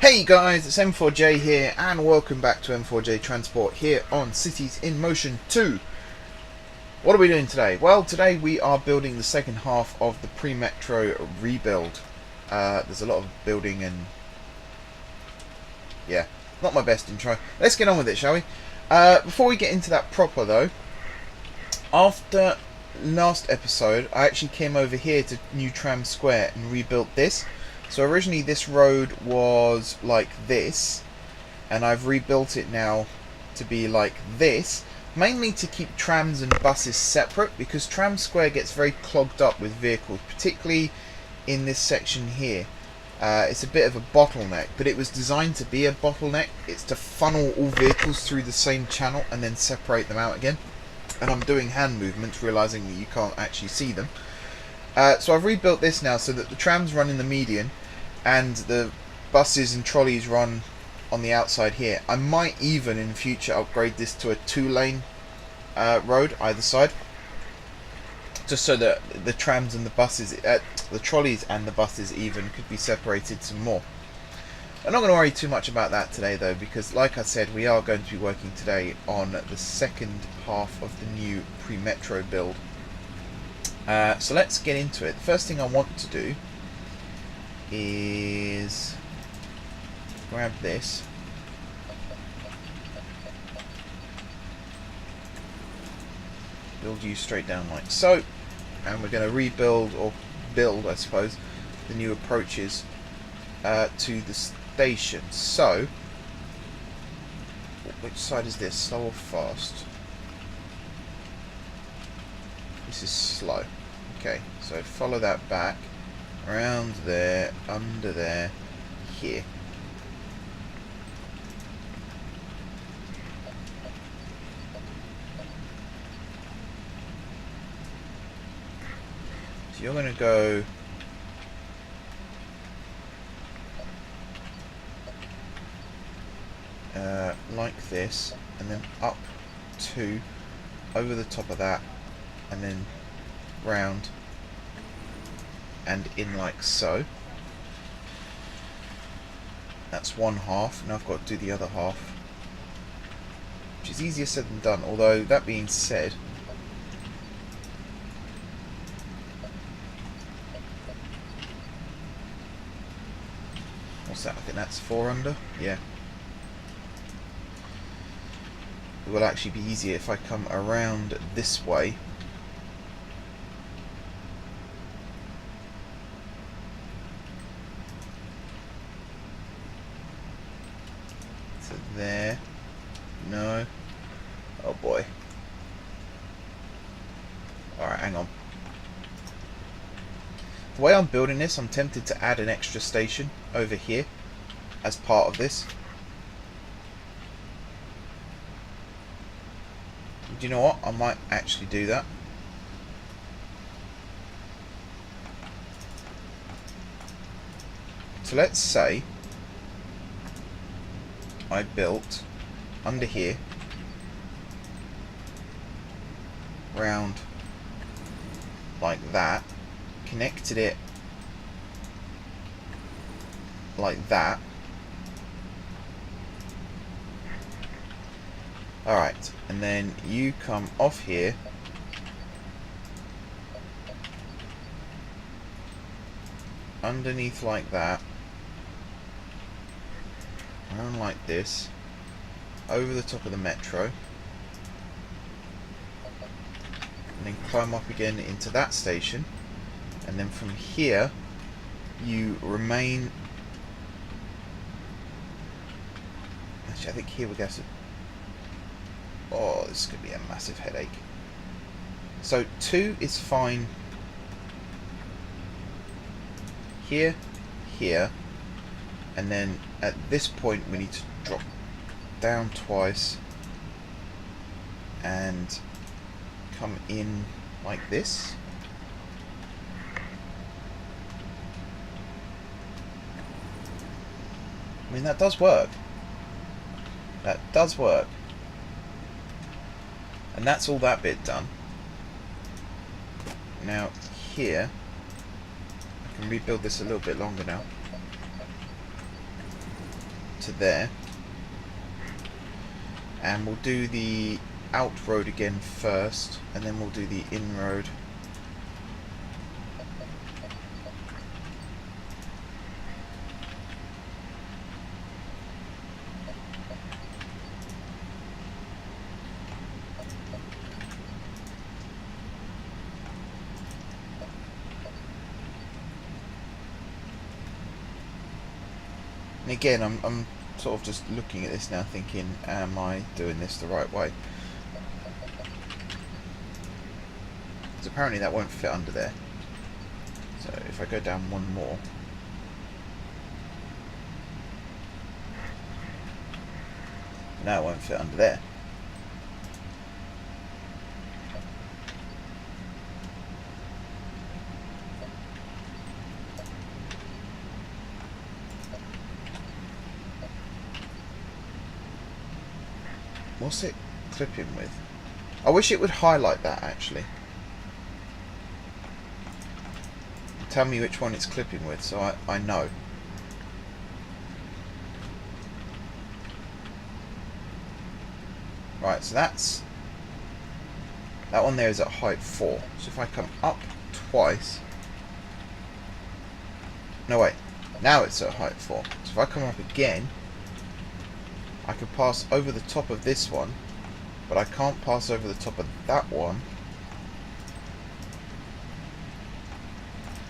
Hey guys, it's M4J here and welcome back to M4J Transport here on Cities in Motion 2. What are we doing today? Well, today we are building the second half of the premetro rebuild. There's a lot of building and yeah, not my best intro. Let's get on with it, shall we? Before we get into that proper though, after last episode I actually came over here to New Tram Square and rebuilt this. So originally this road was like this, and I've rebuilt it now to be like this, mainly to keep trams and buses separate, because Tram Square gets very clogged up with vehicles, particularly in this section here. It's a bit of a bottleneck, but it was designed to be a bottleneck. It's to funnel all vehicles through the same channel and then separate them out again. And I'm doing hand movements, realising that you can't actually see them. So I've rebuilt this now so that the trams run in the median and the buses and trolleys run on the outside here. I might even in the future upgrade this to a 2-lane road either side, just so that the trams and the buses, the trolleys and the buses even, could be separated some more. I'm not going to worry too much about that today though, because like I said, we are going to be working today on the second half of the new premetro build. So let's get into it. The first thing I want to do is grab this, build you straight down like so, and we're going to rebuild, or build I suppose, the new approaches to the station. So which side is this, slow or fast? This is slow. Okay, so follow that back, around there, under there, here. So you're going to go like this, and then up to, over the top of that, and then round and in like so. That's one half. Now I've got to do the other half, which is easier said than done, although that being said, what's that? I think that's 4 under. Yeah. It will actually be easier if I come around this way. To there. No. Oh boy. Alright, hang on. The way I'm building this, I'm tempted to add an extra station over here as part of this. Do you know what? I might actually do that. So let's say I built under here, round like that, connected it like that. Alright, and then you come off here underneath like that, around like this, over the top of the metro, and then climb up again into that station, and then from here you remain. Actually, I think here we go. Oh, this could be a massive headache. So 2 is fine here, here, and then at this point we need to drop down twice and come in like this. I mean, that does work. That does work. And that's all that bit done. Now here, I can rebuild this a little bit longer now. to there. And we'll do the out road again first, and then we'll do the in road. And again, I'm sort of just looking at this now thinking, am I doing this the right way? Because apparently that won't fit under there. So if I go down one more, now it won't fit under there. What's it clipping with? I wish it would highlight that actually. Tell me which one it's clipping with so I know. Right, so that one there is at height 4. So if I come up twice... No wait, now it's at height 4. So if I come up again, I could pass over the top of this one, but I can't pass over the top of that one.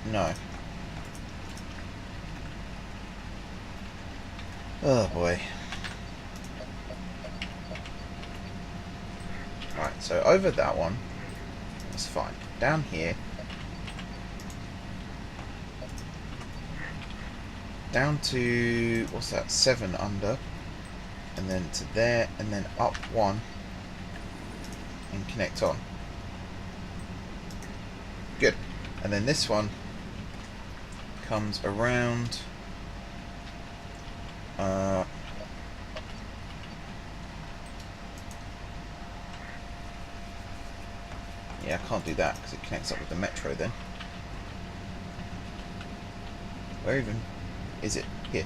No. Oh boy. Right, so over that one, that's fine. Down here, down to, what's that, 7 under. And then to there, and then up 1 and connect on. Good. And then this one comes around yeah, I can't do that because it connects up with the metro then. Where even is it? Here.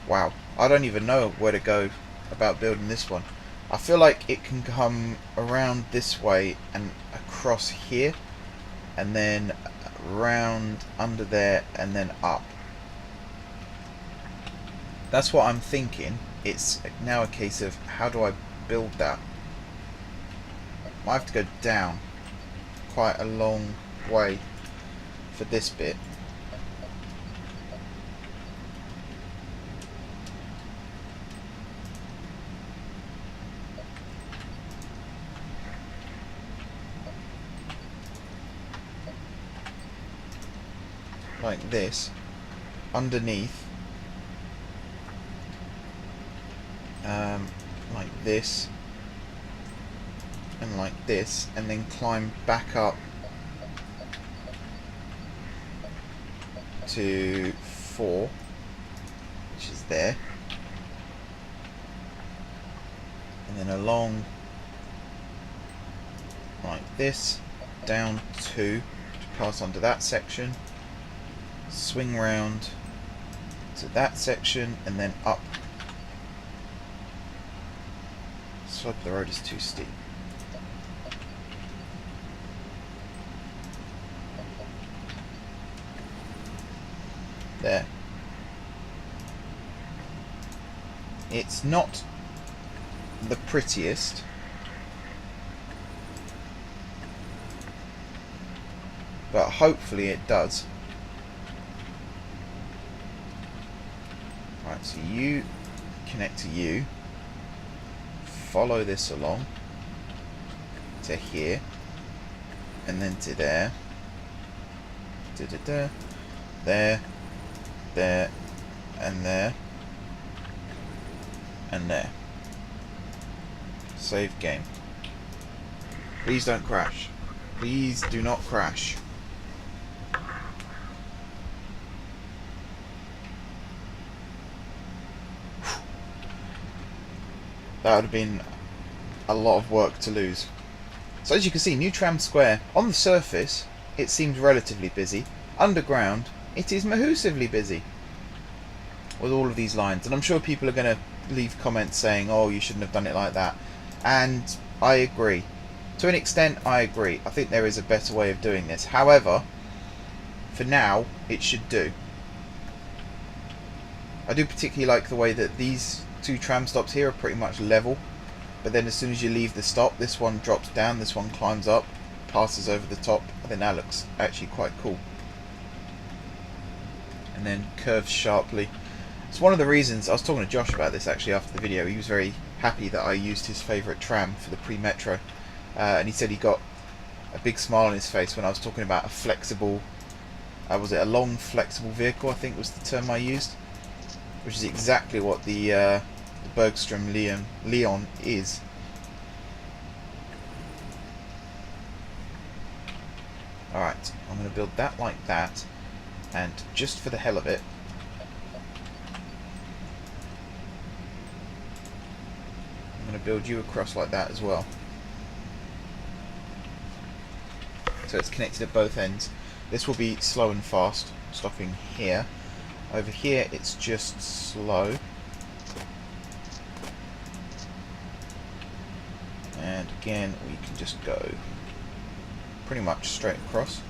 Wow, I don't even know where to go about building this one. I feel like it can come around this way and across here, and then round under there and then up. That's what I'm thinking. It's now a case of how do I build that? I have to go down quite a long way for this bit. Like this, underneath, like this, and like this, and then climb back up to 4, which is there, and then along like this, down 2 to pass onto that section. Swing round to that section and then up. Slope of the road is too steep. There. It's not the prettiest, but hopefully it does. Right, so you connect to you, follow this along to here, and then to there, there, there, and there, and there. Save game. Please don't crash. Please do not crash. That would have been a lot of work to lose. So as you can see, New Tram Square, on the surface, it seems relatively busy. underground, it is mahoosively busy with all of these lines. And I'm sure people are going to leave comments saying, oh, you shouldn't have done it like that. And I agree. To an extent, I agree. I think there is a better way of doing this. However, for now, it should do. I do particularly like the way that these two tram stops here are pretty much level. But then as soon as you leave the stop, this one drops down, this one climbs up, passes over the top. I think that looks actually quite cool. And then curves sharply. It's one of the reasons, I was talking to Josh about this actually after the video. He was very happy that I used his favourite tram for the premetro. And he said he got a big smile on his face when I was talking about a flexible, was it a long flexible vehicle, I think was the term I used. Which is exactly what the Bergstrom Leon is. Alright, I'm going to build that like that, and just for the hell of it, I'm going to build you across like that as well. So it's connected at both ends. This will be slow and fast, stopping here. Over here it's just slow. And again we can just go pretty much straight across.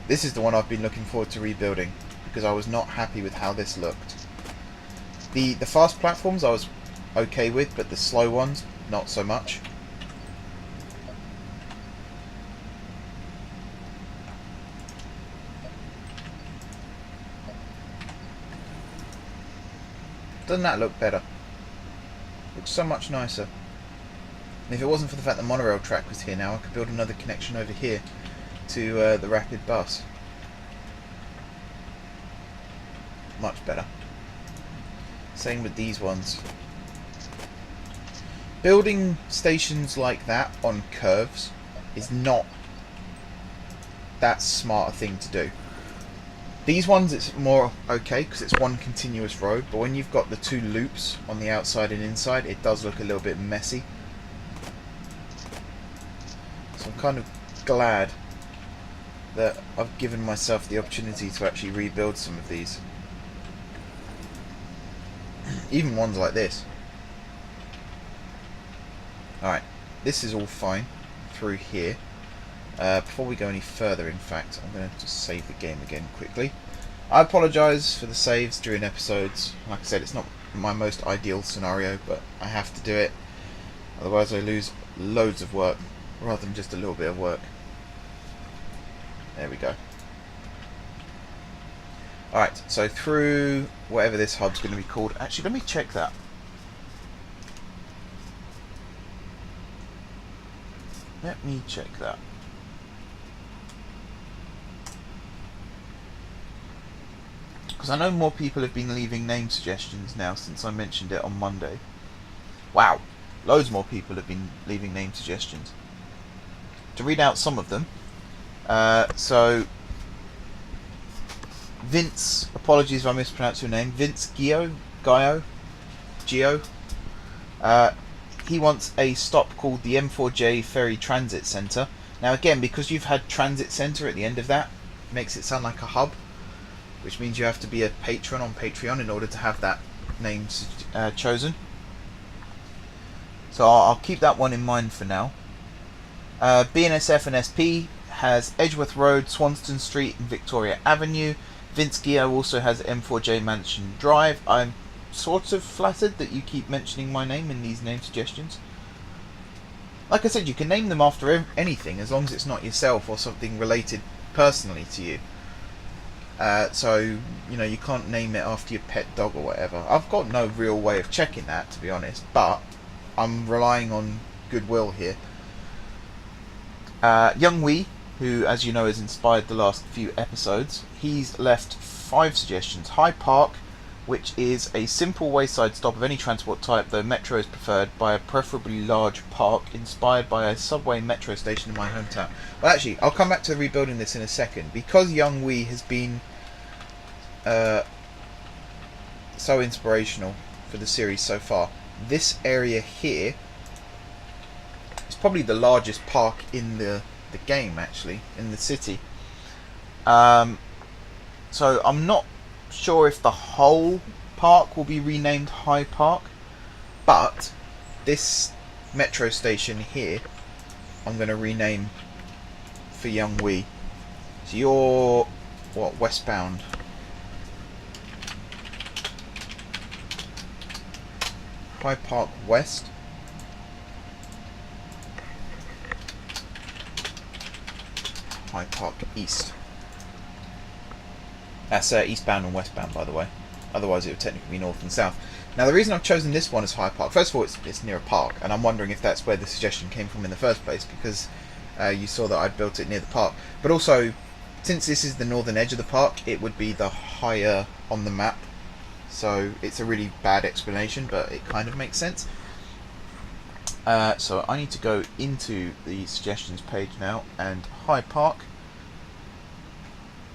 This is the one I've been looking forward to rebuilding because I was not happy with how this looked. The fast platforms I was okay with, but the slow ones not so much. Doesn't that look better? Looks so much nicer. And if it wasn't for the fact the monorail track was here now, I could build another connection over here to the rapid bus. Much better. Same with these ones. Building stations like that on curves is not that smart a thing to do. These ones it's more okay because it's one continuous road, but when you've got the two loops on the outside and inside, it does look a little bit messy. So I'm kind of glad that I've given myself the opportunity to actually rebuild some of these. Even ones like this. Alright, this is all fine through here. Before we go any further, in fact, I'm going to just save the game again quickly. I apologise for the saves during episodes. Like I said, it's not my most ideal scenario, but I have to do it. Otherwise I lose loads of work, rather than just a little bit of work. There we go. Alright, so through whatever this hub's going to be called. Actually, let me check that. Let me check that. Because I know more people have been leaving name suggestions now since I mentioned it on Monday. Wow, loads more people have been leaving name suggestions. To read out some of them, so Vince, apologies if I mispronounced your name, Vince Gio, he wants a stop called the M4J Ferry Transit Centre. Now again, because you've had Transit Centre at the end of that, it makes it sound like a hub, which means you have to be a patron on Patreon in order to have that name chosen. So I'll keep that one in mind for now. BNSF and SP has Edgeworth Road, Swanston Street and Victoria Avenue. Vince Gio also has M4J Mansion Drive. I'm sort of flattered that you keep mentioning my name in these name suggestions. Like I said, you can name them after anything as long as it's not yourself or something related personally to you. So, you know, you can't name it after your pet dog or whatever. I've got no real way of checking that, to be honest, but I'm relying on goodwill here. Young Wee, who, as you know, has inspired the last few episodes, he's left 5 suggestions. High Park, which is a simple wayside stop of any transport type, though metro is preferred, by a preferably large park inspired by a subway metro station in my hometown. Well, actually, I'll come back to rebuilding this in a second. Because Young Wee has been so inspirational for the series so far, this area here is probably the largest park in the game, actually, in the city. So I'm not sure if the whole park will be renamed High Park, but this metro station here I'm going to rename for young Wee. So you're what, westbound? High Park West. High Park East. That's eastbound and westbound, by the way. Otherwise it would technically be north and south. Now the reason I've chosen this one as High Park, first of all it's near a park, and I'm wondering if that's where the suggestion came from in the first place, because you saw that I'd built it near the park. But also, since this is the northern edge of the park, it would be the higher on the map. So it's a really bad explanation, but it kind of makes sense. So I need to go into the suggestions page now, and High Park.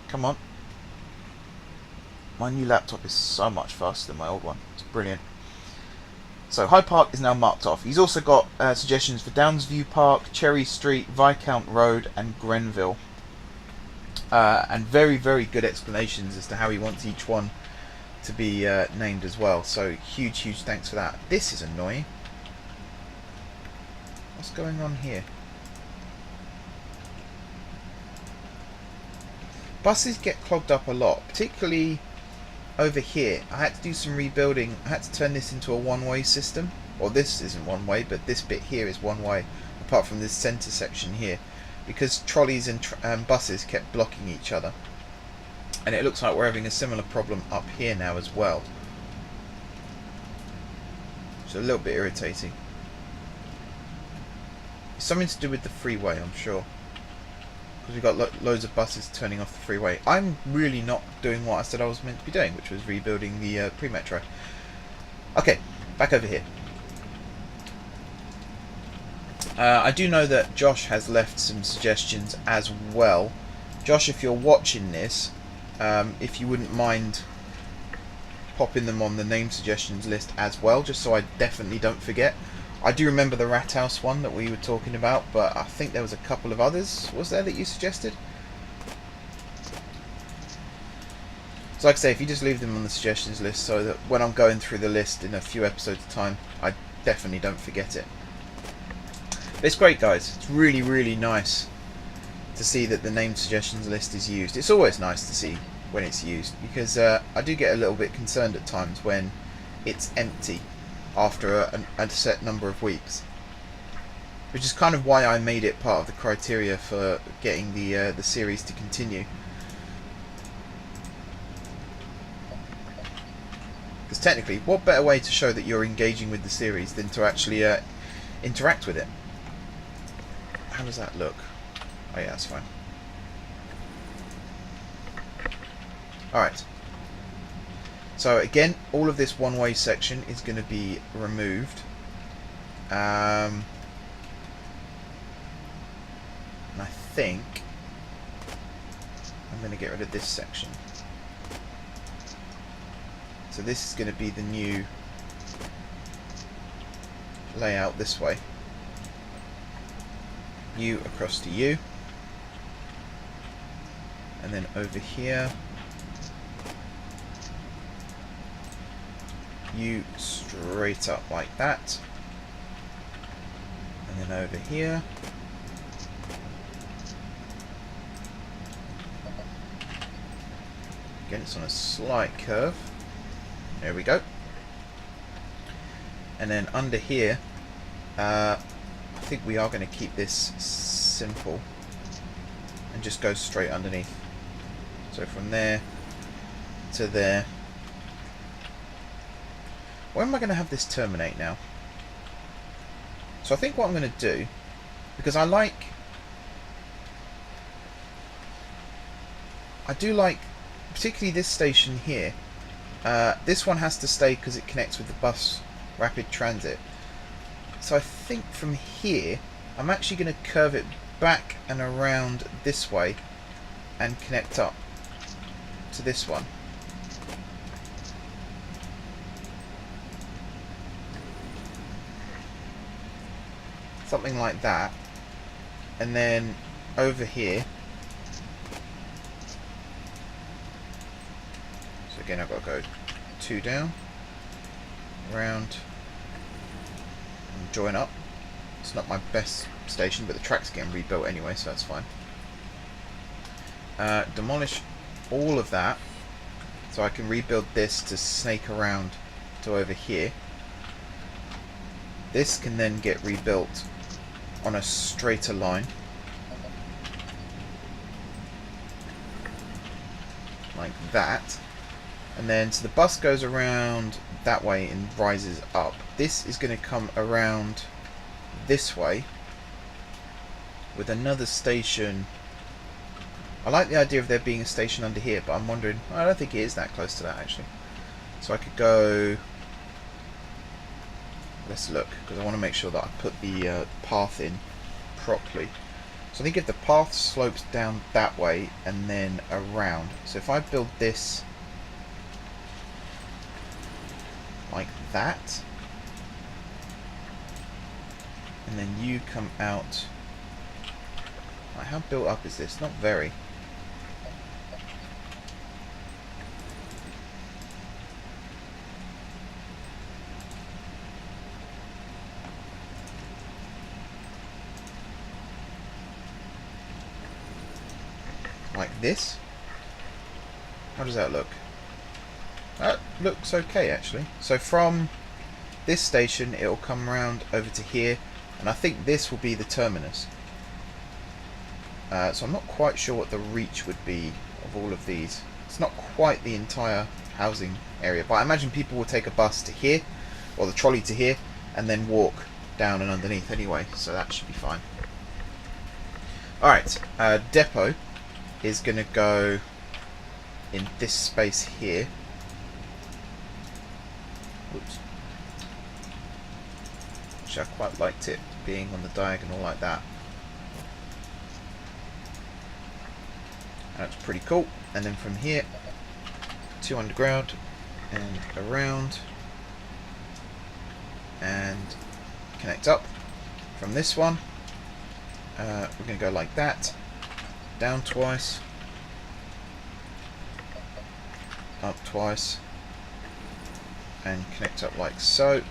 Come on. My new laptop is so much faster than my old one. It's brilliant. So High Park is now marked off. He's also got suggestions for Downsview Park, Cherry Street, Viscount Road, and Grenville. And very, very good explanations as to how he wants each one to be named as well. So huge, huge thanks for that. This is annoying. What's going on here? Buses get clogged up a lot, particularly over here. I had to do some rebuilding. I had to turn this into a one-way system. Well, this isn't one way, but this bit here is one way, apart from this centre section here, because trolleys and buses kept blocking each other. And it looks like we're having a similar problem up here now as well. It's a little bit irritating. It's something to do with the freeway, I'm sure, because we've got loads of buses turning off the freeway. I'm really not doing what I said I was meant to be doing, which was rebuilding the premetro. Okay, back over here. I do know that Josh has left some suggestions as well. Josh, if you're watching this, if you wouldn't mind popping them on the name suggestions list as well, just so I definitely don't forget. I do remember the Rat House one that we were talking about, but I think there was a couple of others, was there, that you suggested? So like I say, if you just leave them on the suggestions list so that when I'm going through the list in a few episodes of time, I definitely don't forget it. But it's great, guys. It's really, really nice to see that the name suggestions list is used. It's always nice to see when it's used, because I do get a little bit concerned at times when it's empty after a set number of weeks, which is kind of why I made it part of the criteria for getting the series to continue. Because technically, what better way to show that you're engaging with the series than to actually interact with it? How does that look? Oh yeah, that's fine. Alright. So again, all of this one-way section is going to be removed. And I think I'm going to get rid of this section. So this is going to be the new layout this way. U across to U. And then over here, U straight up like that. And then over here, again it's on a slight curve. There we go. And then under here, I think we are going to keep this simple and just go straight underneath. So from there to there. When am I going to have this terminate now? So I think what I'm going to do, because I do like particularly this station here. This one has to stay because it connects with the bus rapid transit. So I think from here I'm actually going to curve it back and around this way and connect up to this one. something like that, and then over here, so again I've got to go 2 down, round, and join up. It's not my best station, but the track's getting rebuilt anyway, so that's fine. Demolish all of that, so I can rebuild this to snake around to over here. This can then get rebuilt on a straighter line, like that, and then so the bus goes around that way and rises up. This is going to come around this way with another station. I like the idea of there being a station under here, but I'm wondering, I don't think it is that close to that actually. So I could go, let's look, because I want to make sure that I put the path in properly. So I think if the path slopes down that way and then around, so if I build this like that, and then you come out, like how built up is this? Not very. Like this. How does that look? That looks okay actually. So from this station it will come around over to here, and I think this will be the terminus. So I'm not quite sure what the reach would be of all of these. It's not quite the entire housing area, but I imagine people will take a bus to here, or the trolley to here, and then walk down and underneath anyway, so that should be fine. Alright, depot is going to go in this space here. Oops. Which I quite liked it being on the diagonal like that. That's pretty cool. And then from here, 2 underground and around and connect up. From this one, we're going to go like that. Down twice, up twice, and connect up like so.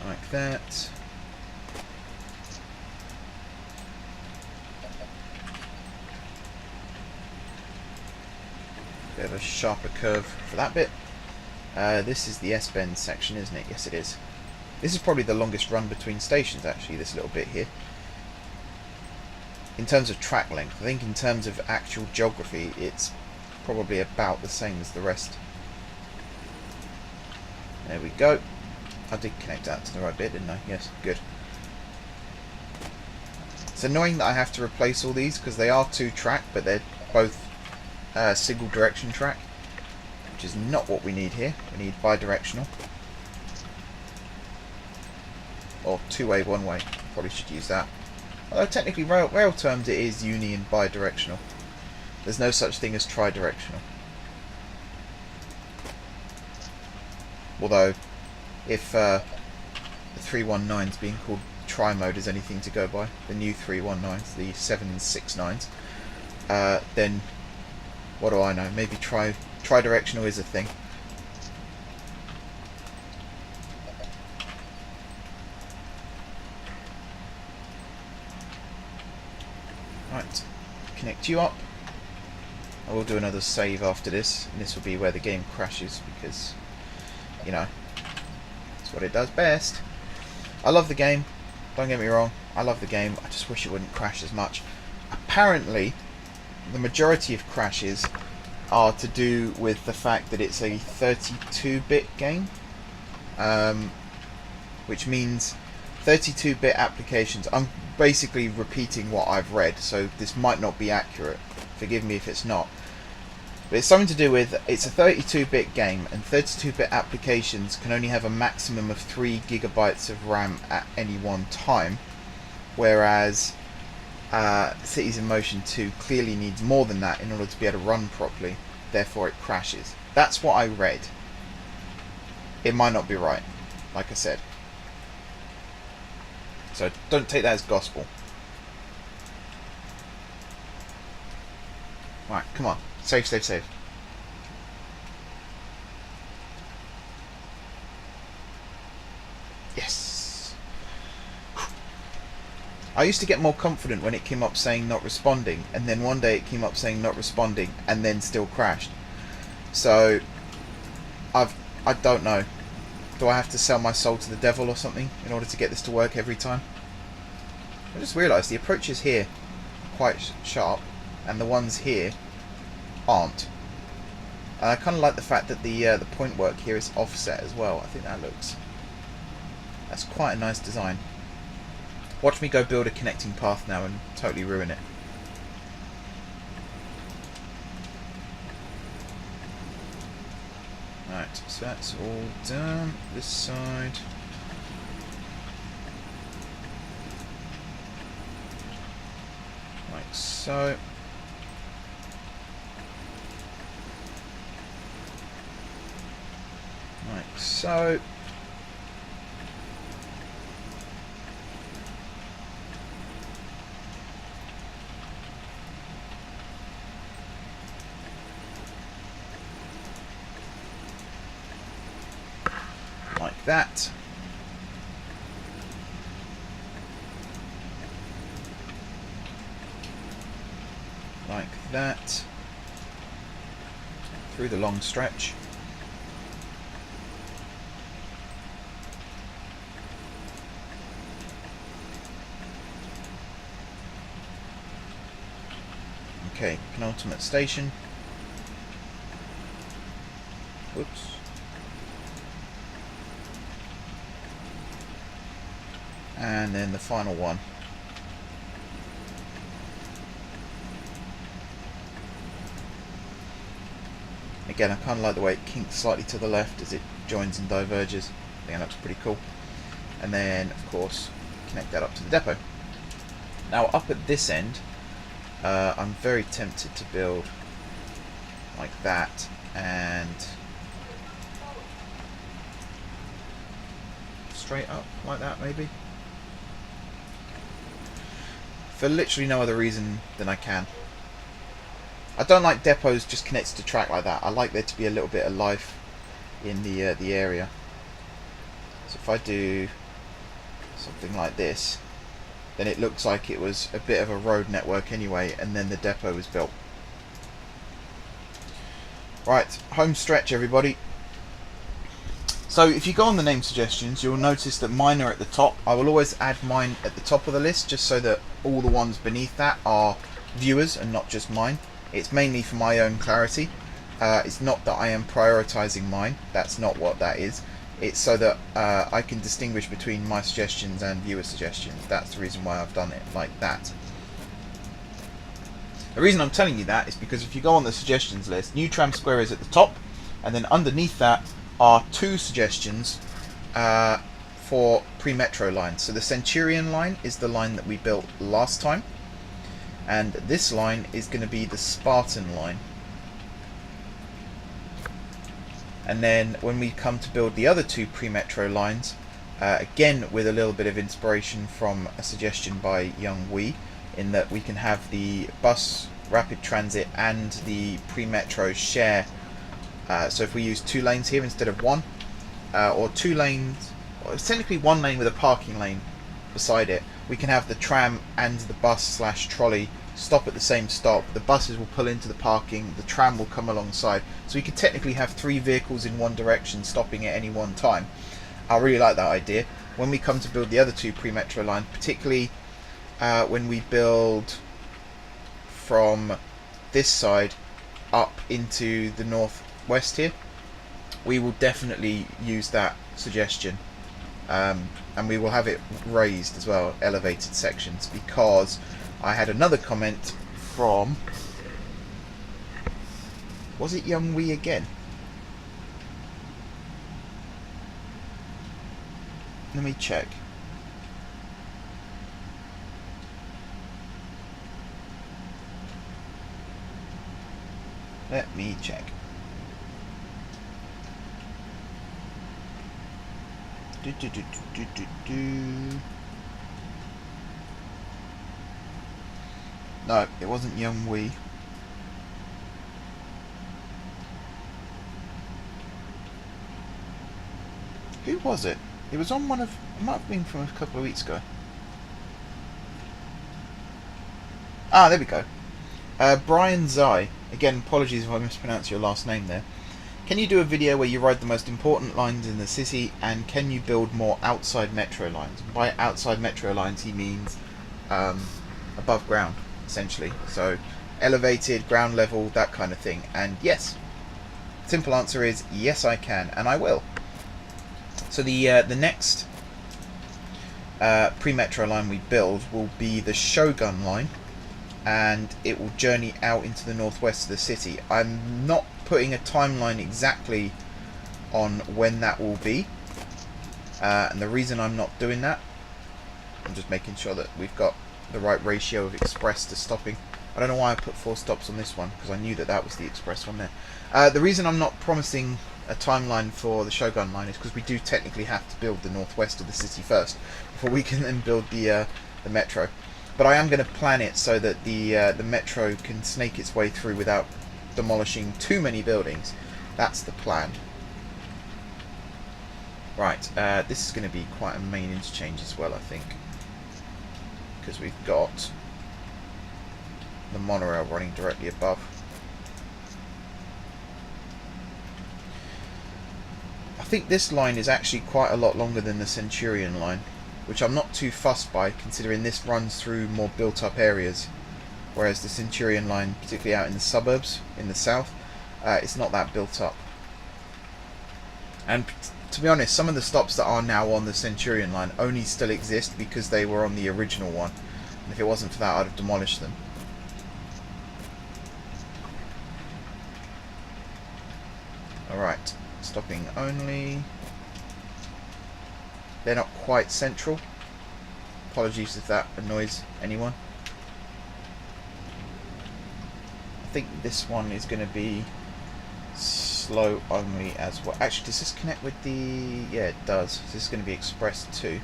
Like that. Bit of a sharper curve for that bit. This is the S-bend section, isn't it? Yes, it is. This is probably the longest run between stations, actually, this little bit here. In terms of track length, I think in terms of actual geography, it's probably about the same as the rest. There we go. I did connect that to the right bit, didn't I? Yes, good. It's annoying that I have to replace all these, because they are 2-track, but they're both single direction track, which is not what we need here. We need bi-directional, or 2-way, 1-way. Probably should use that. Although technically rail terms it is uni and bi-directional. There's no such thing as tri-directional. Although if the 319s being called tri-mode is anything to go by, the new 319s, the 769s, then what do I know? Maybe tri-directional is a thing. Right, connect you up. I will do another save after this, and this will be where the game crashes because, you know, it's what it does best. I love the game, don't get me wrong, I love the game, I just wish it wouldn't crash as much. Apparently, the majority of crashes are to do with the fact that it's a 32-bit game, which means 32-bit applications. I'm basically repeating what I've read, so this might not be accurate. Forgive me if it's not. But it's something to do with, it's a 32-bit game, and 32-bit applications can only have a maximum of 3 GB of RAM at any one time, whereas Cities in Motion 2 clearly needs more than that in order to be able to run properly, therefore it crashes. That's what I read. It might not be right, like I said. So don't take that as gospel. Right, come on. Save, save, save. Yes. I used to get more confident when it came up saying not responding, and then one day it came up saying not responding, and then still crashed. So, I don't know. Do I have to sell my soul to the devil or something in order to get this to work every time? I just realised the approaches here are quite sharp, and the ones here aren't. And I kind of like the fact that the point work here is offset as well. I think that's quite a nice design. Watch me go build a connecting path now and totally ruin it. Right, so that's all done. This side. Like so. Like so. Like that. Like that. Through the long stretch. Okay, penultimate station. Whoops. And then the final one. Again, I kind of like the way it kinks slightly to the left as it joins and diverges. I think that looks pretty cool. And then, of course, connect that up to the depot. Now, up at this end, I'm very tempted to build like that and straight up like that, maybe. For literally no other reason than I can. I don't like depots just connected to track like that. I like there to be a little bit of life in the area. So if I do something like this, then it looks like it was a bit of a road network anyway, and then the depot was built. Right, home stretch everybody. So if you go on the name suggestions, you'll notice that mine are at the top. I will always add mine at the top of the list just so that all the ones beneath that are viewers and not just mine. It's mainly for my own clarity. It's not that I am prioritizing mine. That's not what that is. It's so that I can distinguish between my suggestions and viewer suggestions. That's the reason why I've done it like that. The reason I'm telling you that is because if you go on the suggestions list, New Tram Square is at the top, and then underneath that are two suggestions for pre-metro lines. So the Centurion line is the line that we built last time, and this line is going to be the Spartan line. And then when we come to build the other two pre-metro lines, again with a little bit of inspiration from a suggestion by Young Wee, in that we can have the bus rapid transit and the pre-metro share. So if we use 2 lanes here instead of 1, or 2 lanes, or technically 1 lane with a parking lane beside it, we can have the tram and the bus / trolley stop at the same stop. The buses will pull into the parking, the tram will come alongside. So we could technically have 3 vehicles in one direction stopping at any one time. I really like that idea. When we come to build the other 2 pre-metro lines, particularly when we build from this side up into the northwest here, we will definitely use that suggestion. And we will have it raised as well, elevated sections, because I had another comment from, was it Young Wee again? Let me check. Let me check. No, it wasn't Young Wee. Who was it? It was on one of... It might have been from a couple of weeks ago. Ah, there we go. Brian Zai. Again, apologies if I mispronounce your last name there. Can you do a video where you ride the most important lines in the city, and can you build more outside metro lines? By outside metro lines he means above ground, essentially. So elevated, ground level, that kind of thing. And yes, simple answer is yes, I can, and I will. So the next pre-metro line we build will be the Shogun line, and it will journey out into the northwest of the city. I'm not putting a timeline exactly on when that will be, and the reason I'm not doing that, I'm just making sure that we've got the right ratio of express to stopping. I don't know why I put 4 stops on this one, because I knew that that was the express one there. The reason I'm not promising a timeline for the Shogun line is because we do technically have to build the northwest of the city first before we can then build the metro. But I am going to plan it so that the metro can snake its way through without demolishing too many buildings. That's the plan. Right, this is going to be quite a main interchange as well, I think, because we've got the monorail running directly above. I think this line is actually quite a lot longer than the Centurion line, which I'm not too fussed by, considering this runs through more built-up areas, whereas the Centurion line, particularly out in the suburbs in the south, it's not that built up. And to be honest, some of the stops that are now on the Centurion line only still exist because they were on the original one, and if it wasn't for that I'd have demolished them. Alright, stopping only. They're not quite central. Apologies if that annoys anyone. I think this one is going to be slow only as well. Actually, does this connect with the... Yeah, it does. So this is going to be express too.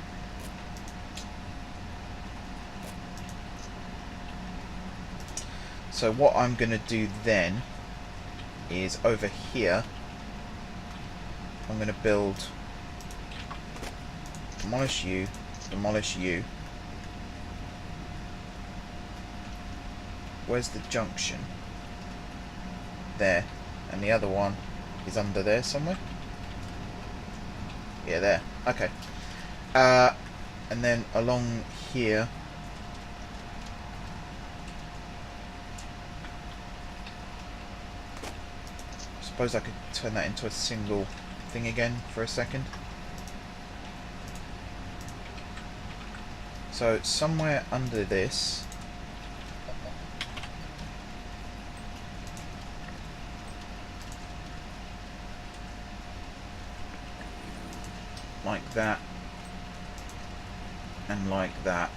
So what I'm going to do then is over here, I'm going to build demolish you, demolish you. Where's the junction? There. And the other one is under there somewhere. Yeah, there. Okay. And then along here, I suppose I could turn that into a single thing again for a second. So somewhere under this, like that, and like that.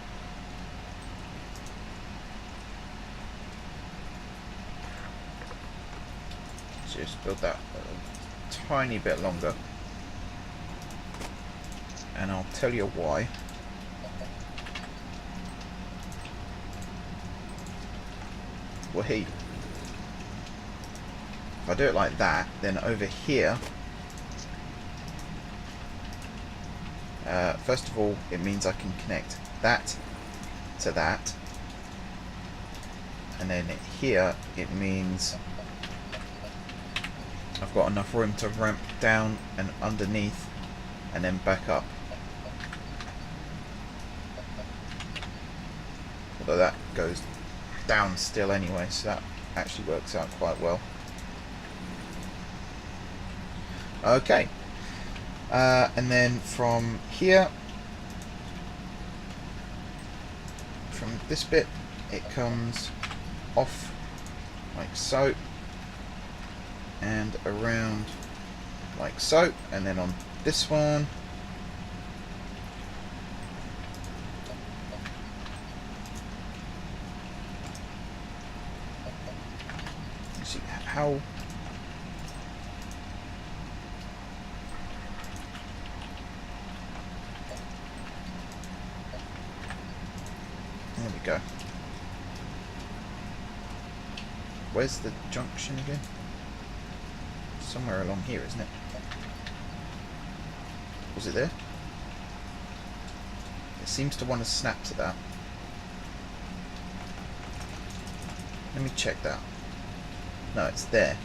Just build that a tiny bit longer, and I'll tell you why. If I do it like that, then over here, first of all, it means I can connect that to that, and then here it means I've got enough room to ramp down and underneath and then back up. Although that goes down still anyway, so that actually works out quite well. Okay, and then from here, from this bit, it comes off like so, and around like so, and then on this one Actually, how... There we go. Where's the junction again? Somewhere along here, isn't it? Was it there? It seems to want to snap to that. Let me check that. No, it's there.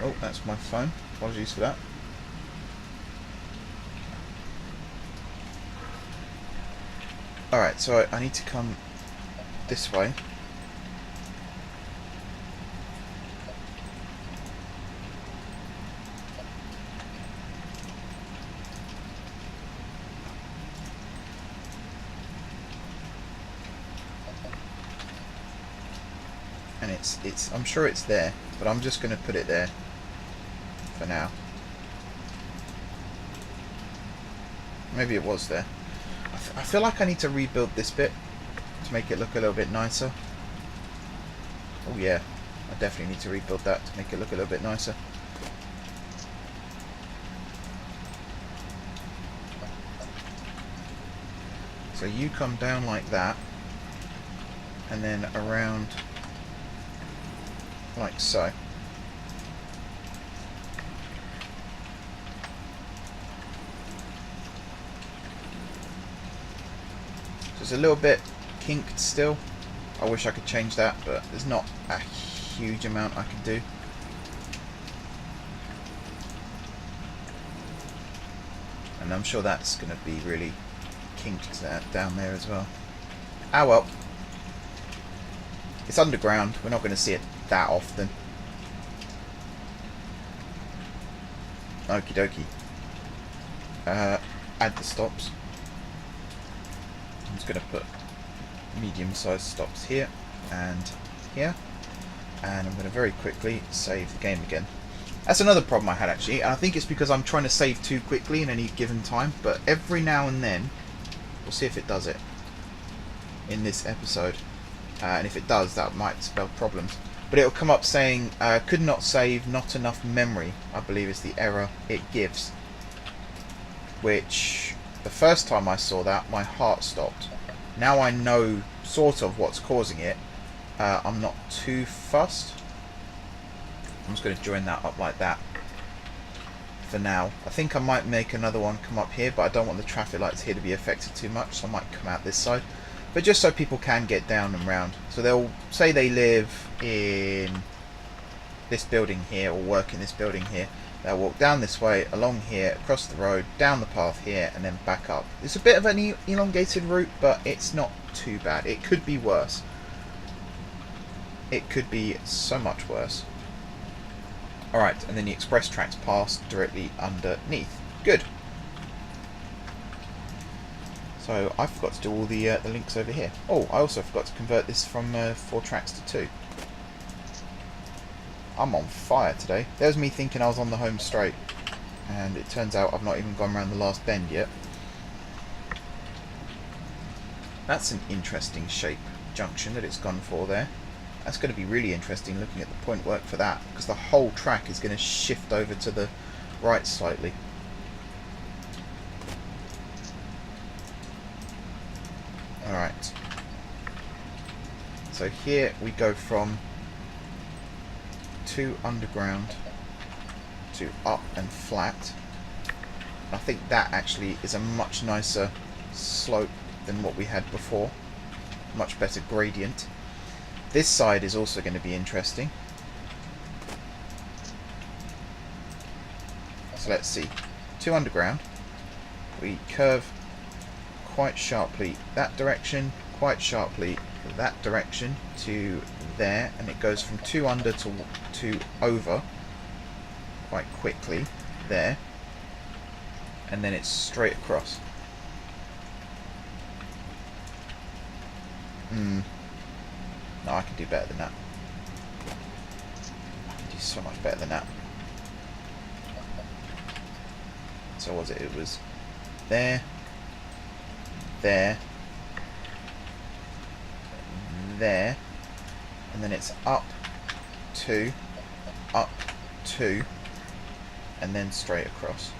Oh, that's my phone. Apologies for that. Alright, so I need to come this way. And I'm sure it's there, but I'm just going to put it there for now. Maybe it was there. I feel like I need to rebuild this bit to make it look a little bit nicer. Oh yeah, I definitely need to rebuild that to make it look a little bit nicer. So you come down like that, and then around like so. So it's a little bit kinked still. I wish I could change that, but there's not a huge amount I can do. And I'm sure that's going to be really kinked down there as well. Ah well. It's underground. We're not going to see it that often. Okie dokie. Add the stops. I'm just going to put medium-sized stops here and here. And I'm going to very quickly save the game again. That's another problem I had actually. I think it's because I'm trying to save too quickly in any given time. But every now and then, we'll see if it does it in this episode. And if it does, that might spell problems. But it'll come up saying, could not save, not enough memory, I believe is the error it gives. Which, the first time I saw that, my heart stopped. Now I know sort of what's causing it. I'm not too fussed. I'm just going to join that up like that for now. I think I might make another one come up here, but I don't want the traffic lights here to be affected too much, so I might come out this side. But just so people can get down and round. So they'll say they live in this building here or work in this building here. They'll walk down this way, along here, across the road, down the path here, and then back up. It's a bit of an elongated route, but it's not too bad. It could be worse. It could be so much worse. Alright, and then the express tracks pass directly underneath. Good. So I forgot to do all the links over here. Oh, I also forgot to convert this from 4 tracks to 2. I'm on fire today. There's me thinking I was on the home straight, and it turns out I've not even gone around the last bend yet. That's an interesting shape junction that it's gone for there. That's going to be really interesting looking at the point work for that, because the whole track is going to shift over to the right slightly. Alright, so here we go from 2 underground to up and flat. I think that actually is a much nicer slope than what we had before, much better gradient. This side is also going to be interesting. So let's see, 2 underground, we curve quite sharply that direction, quite sharply that direction to there, and it goes from 2 under to over quite quickly there, and then it's straight across. No, I can do better than that. I can do so much better than that. So what was it? It was there, there, there, and then it's up, 2, up, 2, and then straight across.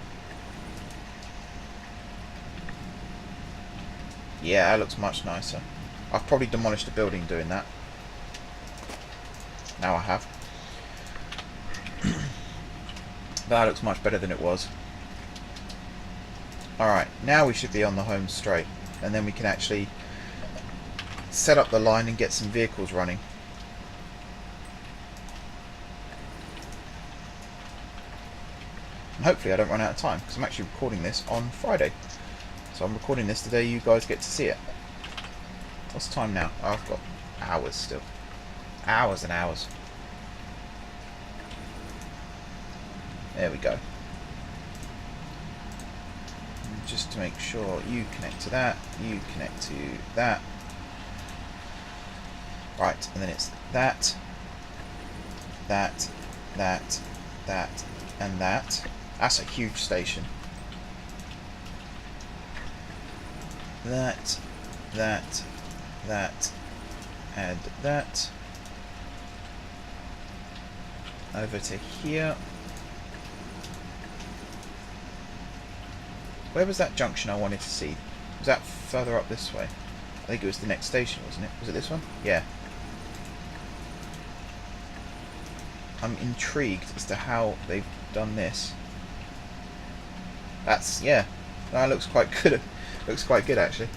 Yeah, that looks much nicer. I've probably demolished a building doing that. Now I have. But that looks much better than it was. Alright, now we should be on the home straight. And then we can actually set up the line and get some vehicles running. And hopefully I don't run out of time, because I'm actually recording this on Friday. So I'm recording this the day you guys get to see it. What's the time now? Oh, I've got hours still. Hours and hours. There we go. And just to make sure you connect to that, you connect to that. Right, and then it's that, that, that, that, and that. That's a huge station. That, that, that, and that. Over to here. Where was that junction I wanted to see? Was that further up this way? I think it was the next station, wasn't it? Was it this one? Yeah. I'm intrigued as to how they've done this. That's, yeah. That looks quite good. Looks quite good, actually.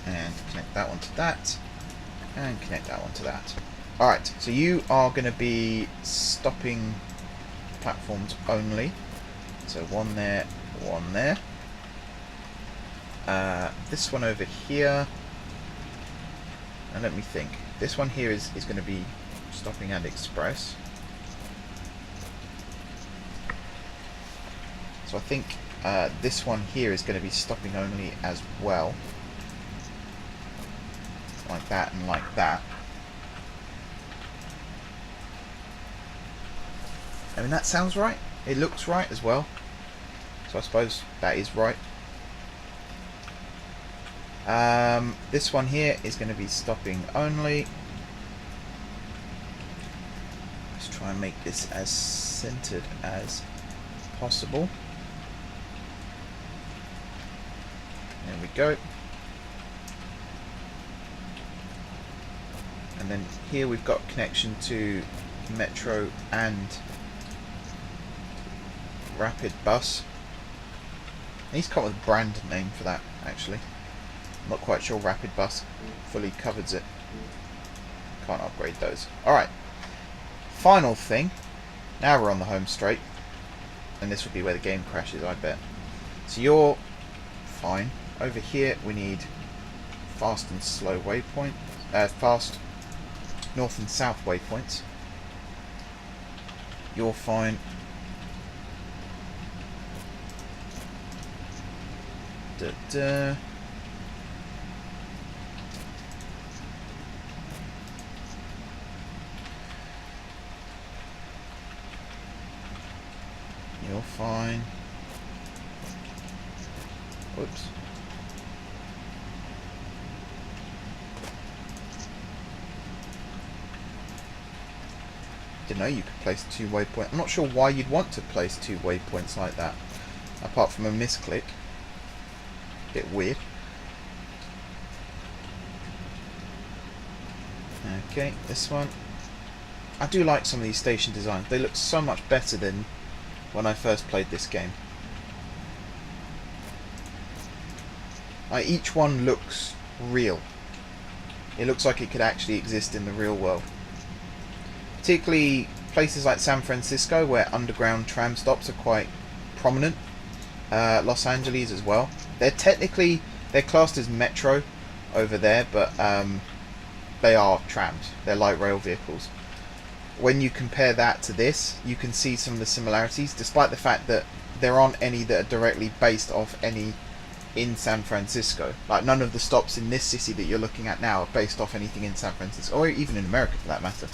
And connect that one to that. And connect that one to that. Alright, so you are going to be stopping platforms only. So one there, one there. This one over here. And let me think. This one here is going to be stopping and express. So I think this one here is going to be stopping only as well. Like that and like that. I mean, that sounds right. It looks right as well. So I suppose that is right. This one here is going to be stopping only. Let's try and make this as centered as possible. There we go. And then here we've got connection to Metro and Rapid Bus. I need to come up with a brand name for that, actually. I'm not quite sure Rapid Bus fully covers it. Can't upgrade those. Alright. Final thing. Now we're on the home straight. And this will be where the game crashes, I bet. So you're fine. Over here we need fast and slow waypoint. Fast north and south waypoints. You're fine. Da -da. You're fine. Whoops. Didn't know you could place 2 waypoints. I'm not sure why you'd want to place 2 waypoints like that, apart from a misclick. Bit weird. Okay, this one. I do like some of these station designs. They look so much better than when I first played this game. Each one looks real. It looks like it could actually exist in the real world. Particularly places like San Francisco, where underground tram stops are quite prominent. Los Angeles as well. They're classed as metro over there, but they are trams. They're light rail vehicles. When you compare that to this, you can see some of the similarities, despite the fact that there aren't any that are directly based off any in San Francisco. Like, none of the stops in this city that you're looking at now are based off anything in San Francisco, or even in America for that matter.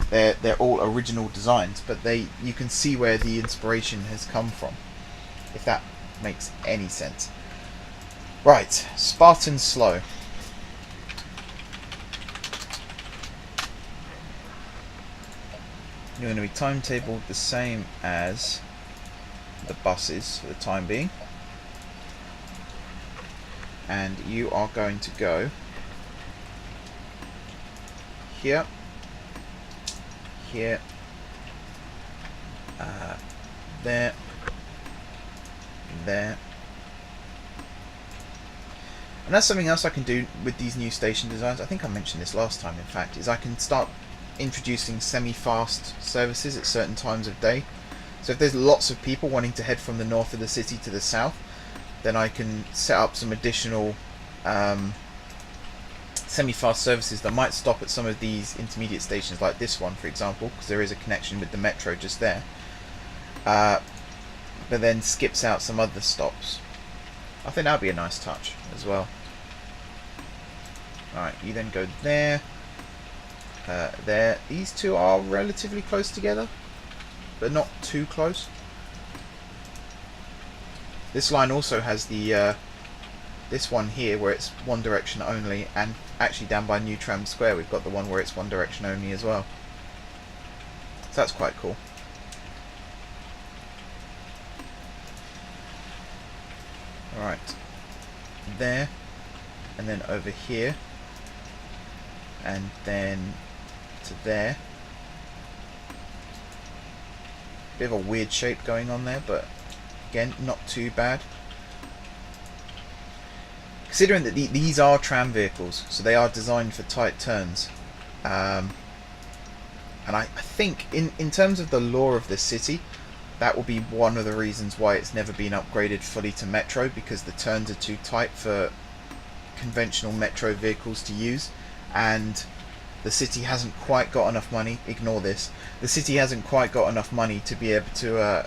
They're all original designs, but you can see where the inspiration has come from, if that makes any sense. Right, Spartan slow. You're going to be timetabled the same as the buses for the time being. And you are going to go here, here, there, there. And that's something else I can do with these new station designs. I think I mentioned this last time, in fact, is I can start introducing semi-fast services at certain times of day. So if there's lots of people wanting to head from the north of the city to the south, then I can set up some additional semi-fast services that might stop at some of these intermediate stations, like this one, for example, because there is a connection with the metro just there, but then skips out some other stops. I think that would be a nice touch as well. Alright, you then go there, there. These two are relatively close together, but not too close. This line also has the this one here where it's one direction only, and actually down by New Tram Square we've got the one where it's one direction only as well. So that's quite cool. Alright, there, and then over here, and then to there. Bit of a weird shape going on there, but again, not too bad. Considering that these are tram vehicles, so they are designed for tight turns. And I think in terms of the lore of the city, that will be one of the reasons why it's never been upgraded fully to metro, because the turns are too tight for conventional metro vehicles to use, and the city hasn't quite got enough money. Ignore this. The city hasn't quite got enough money to be able to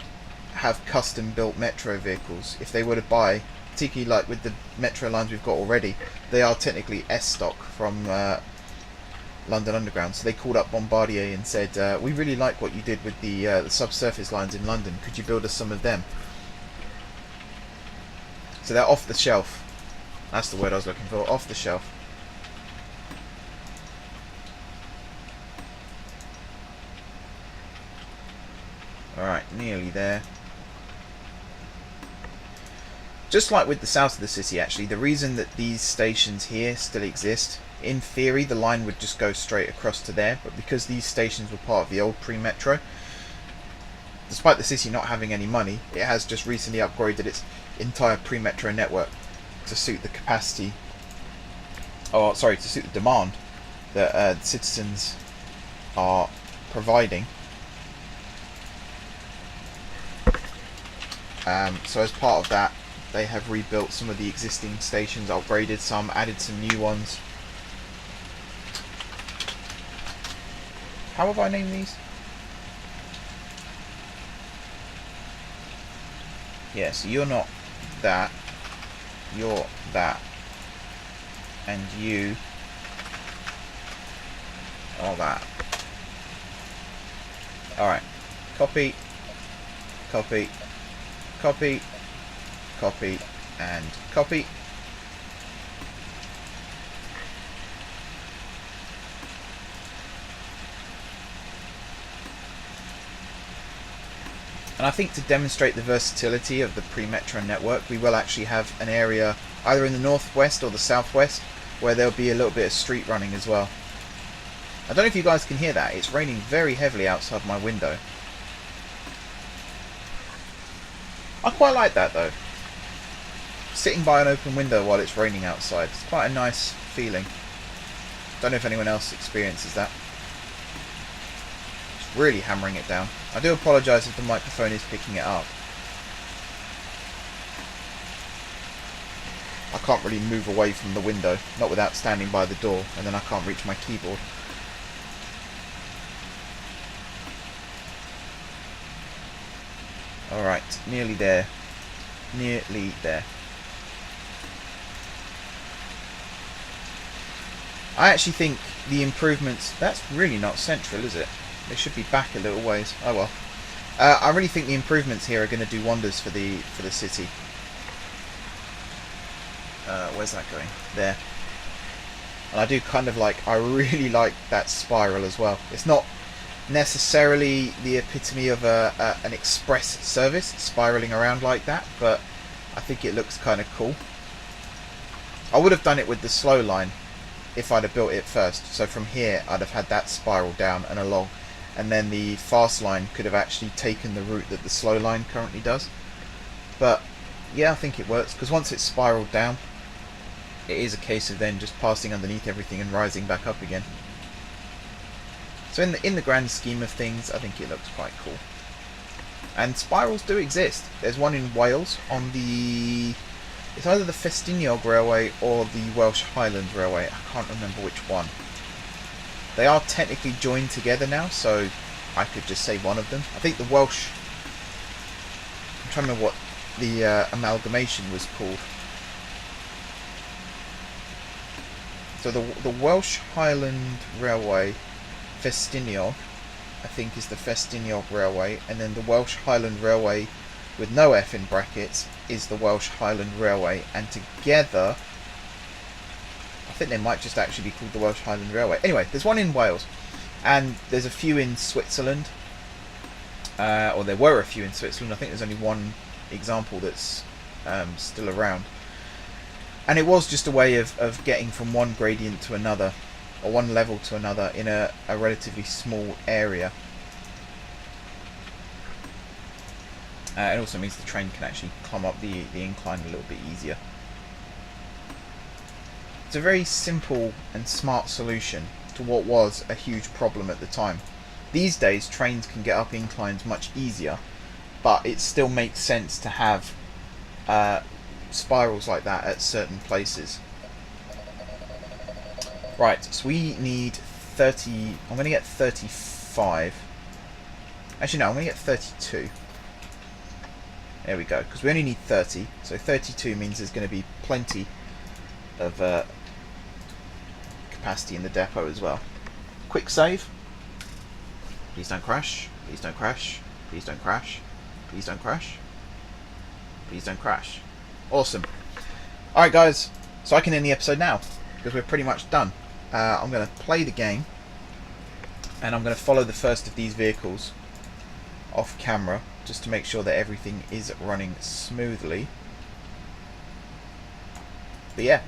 have custom built metro vehicles. If they were to buy, particularly like with the metro lines we've got already, they are technically S stock from London Underground. So they called up Bombardier and said, we really like what you did with the subsurface lines in London, could you build us some of them? So they're off the shelf. That's the word I was looking for, off the shelf. Alright, nearly there. Just like with the south of the city, actually, the reason that these stations here still exist, in theory the line would just go straight across to there, but because these stations were part of the old pre-metro, despite the city not having any money, it has just recently upgraded its entire pre-metro network to suit the capacity, or sorry, to suit the demand that citizens are providing. So as part of that, they have rebuilt some of the existing stations, upgraded some, added some new ones. How have I named these? Yeah, so you're not that, you're that, and you are that. Alright, copy, copy, copy, copy, and copy. And I think to demonstrate the versatility of the pre-metro network, we will actually have an area either in the northwest or the southwest where there'll be a little bit of street running as well. I don't know if you guys can hear that, it's raining very heavily outside my window. I quite like that though. Sitting by an open window while it's raining outside, it's quite a nice feeling. Don't know if anyone else experiences that. It's really hammering it down. I do apologise if the microphone is picking it up. I can't really move away from the window, not without standing by the door, and then I can't reach my keyboard. Alright, nearly there. Nearly there. I actually think the improvements... That's really not central, is it? They should be back a little ways. Oh well. I really think the improvements here are going to do wonders for the city. where's that going? There. And I do kind of like, I really like that spiral as well. It's not necessarily the epitome of an express service spiraling around like that, but I think it looks kind of cool. I would have done it with the slow line if I'd have built it first. So from here I'd have had that spiral down and along, and then the fast line could have actually taken the route that the slow line currently does. But yeah, I think it works, because once it's spiraled down, it is a case of then just passing underneath everything and rising back up again. So in the grand scheme of things, I think it looks quite cool. And spirals do exist. There's one in Wales on the... It's either the Festiniog Railway or the Welsh Highland Railway. I can't remember which one. They are technically joined together now, so I could just say one of them. I think the Welsh... I'm trying to remember what the amalgamation was called. So the Welsh Highland Railway, Festiniog, I think is the Festiniog Railway, and then the Welsh Highland Railway with no F in brackets is the Welsh Highland Railway, and together I think they might just actually be called the Welsh Highland Railway. Anyway, there's one in Wales, and there's a few in Switzerland, or there were a few in Switzerland. I think there's only one example that's still around. And it was just a way of getting from one gradient to another, or one level to another, in a relatively small area. It also means the train can actually climb up the incline a little bit easier. It's a very simple and smart solution to what was a huge problem at the time. These days trains can get up inclines much easier, but it still makes sense to have spirals like that at certain places. Right, so we need 30... I'm going to get 35. Actually no, I'm going to get 32. There we go, because we only need 30, so 32 means there's going to be plenty of capacity in the depot as well. Quick save. Please don't crash. Please don't crash. Please don't crash. Please don't crash. Please don't crash. Awesome. Alright guys, so I can end the episode now, because we're pretty much done. I'm going to play the game, and I'm going to follow the first of these vehicles off camera, just to make sure that everything is running smoothly. But yeah,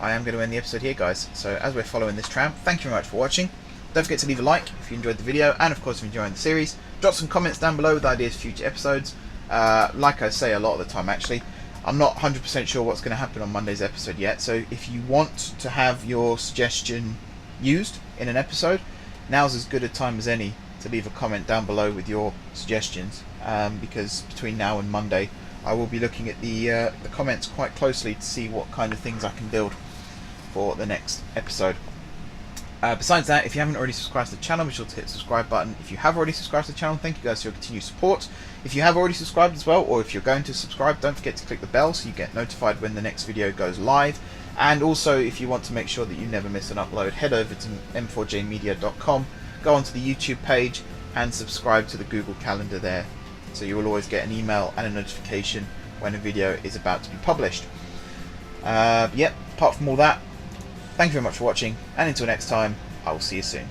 I am going to end the episode here guys. So as we're following this tram, thank you very much for watching. Don't forget to leave a like if you enjoyed the video, and of course if you're enjoying the series, drop some comments down below with ideas for future episodes. Like I say a lot of the time actually, I'm not 100% sure what's going to happen on Monday's episode yet, so if you want to have your suggestion used in an episode, now's as good a time as any to leave a comment down below with your suggestions, because between now and Monday I will be looking at the comments quite closely to see what kind of things I can build for the next episode. Besides that, if you haven't already subscribed to the channel, be sure to hit the subscribe button. If you have already subscribed to the channel, thank you guys for your continued support. If you have already subscribed as well, or if you're going to subscribe, don't forget to click the bell so you get notified when the next video goes live. And also, if you want to make sure that you never miss an upload, head over to m4jmedia.com, go onto the YouTube page, and subscribe to the Google Calendar there, so you will always get an email and a notification when a video is about to be published. Yep, apart from all that, thank you very much for watching, and until next time, I will see you soon.